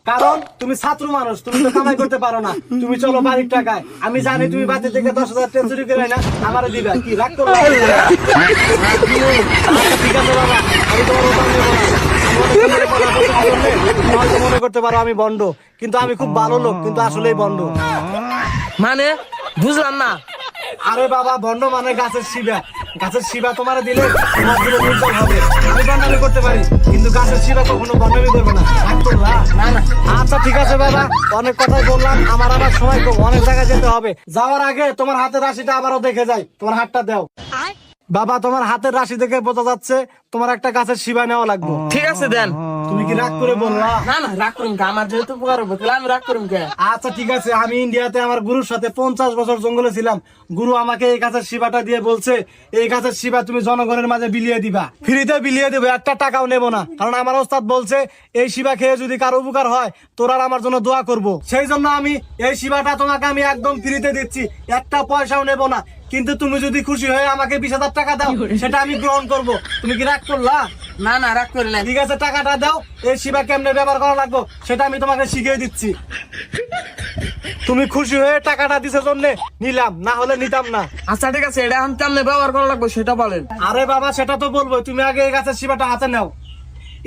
কারণ তুমি ছাত্র মানুষ, তুমি তো কামাই করতে পারো না। তুমি চলো বাড়ির টাকায়, আমি জানি তুমি বাড়ি থেকে 10,000 টাকা চুরি করে না আমারে দিবা, কি রাগ করো? আচ্ছা, ঠিক আছে বাবা, আমি তোমার ওখান নেবো না। হয়তো মনে করতে পারো আমি বন্ড, কিন্তু আমি খুব ভালো লোক, কিন্তু আসলেই বন্ড। মানে বুঝলাম না। আরে বাবা, বন্ড মানে গাছের শিবা। গাছের শিবা তোমার দিলে তোমার জীবন উজ্জ্বল হবে। আমি বন্ডামি করতে পারি, কিন্তু গাছের শিবা কখনো বন্ডামি করবে না। রাগ করলা? না না, আচ্ছা ঠিক আছে বাবা, অনেক কথাই বললাম, আমার আবার সময় কম, অনেক জায়গায় যেতে হবে। যাওয়ার আগে তোমার হাতের রাশিটা আবারও দেখে যাই। তোমার হাতটা দাও বাবা, তোমার হাতের রাশি দেখে বোঝা যাচ্ছে তোমার একটা গাছের শিবা নেওয়া লাগবে। ঠিক আছে দেন। তুমি কি রাগ করে বললা? না না, রাগ করুন কে? আমার যেহেতু উপকার হবে, তাহলে আমি রাগ করুন কে? আচ্ছা ঠিক আছে, আমি ইন্ডিয়াতে আমার গুরুর সাথে 50 বছর জঙ্গলে ছিলাম। গুরু আমাকে এই গাছের শিবাটা দিয়ে বলছে, এই গাছের শিবা তুমি জনগণের মাঝে বিলিয়ে দিবা, ফ্রিতে বিলিয়ে দেবো, একটা টাকাও নেবো না। কারণ আমার ওস্তাদ বলছে এই শিবা খেয়ে যদি কারো উপকার হয় তোরা আমার জন্য দোয়া করব। সেই জন্য আমি এই শিবাটা তোমাকে আমি একদম ফ্রিতে দিচ্ছি, একটা পয়সাও নেবো না। কিন্তু তুমি যদি খুশি হয়ে আমাকে 20,000 টাকা দাও, সেটা আমি গ্রহণ করব। তুমি কি রাগ করলা? না না, রাগ করি না। ঠিক আছে, টাকাটা দাও। এই শিবা কেমনে ব্যবহার করা লাগবে সেটা আমি তোমাকে শিখিয়ে দিচ্ছি। তুমি খুশি হয়ে টাকাটা দিছে জন্য নিলাম, না হলে নিতাম না। আচ্ছা ঠিক আছে, এটা আমি কেমনে ব্যবহার করা লাগবে সেটা বলেন। আরে বাবা, সেটা তো বলবো, তুমি আগে এই গাছের শিবাটা হাতে নাও।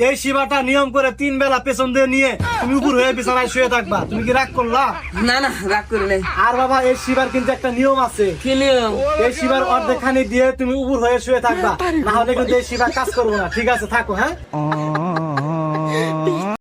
এই শিবাটা নিয়ম করে 3 বেলা পেছন দিয়ে নিয়ে তুমি উপর হয়ে বিছানায় শুয়ে থাকবা। তুমি কি রাগ করলা? না না, রাগ করি নাই। আর বাবা, এই শিবার কিন্তু একটা নিয়ম আছে। কি নিয়ম? এই শিবার অর্ধেকখানি দিয়ে তুমি উপর হয়ে শুয়ে থাকবা, না হলে কিন্তু এই শিবা কাজ করবো না। ঠিক আছে, থাকো। হ্যাঁ।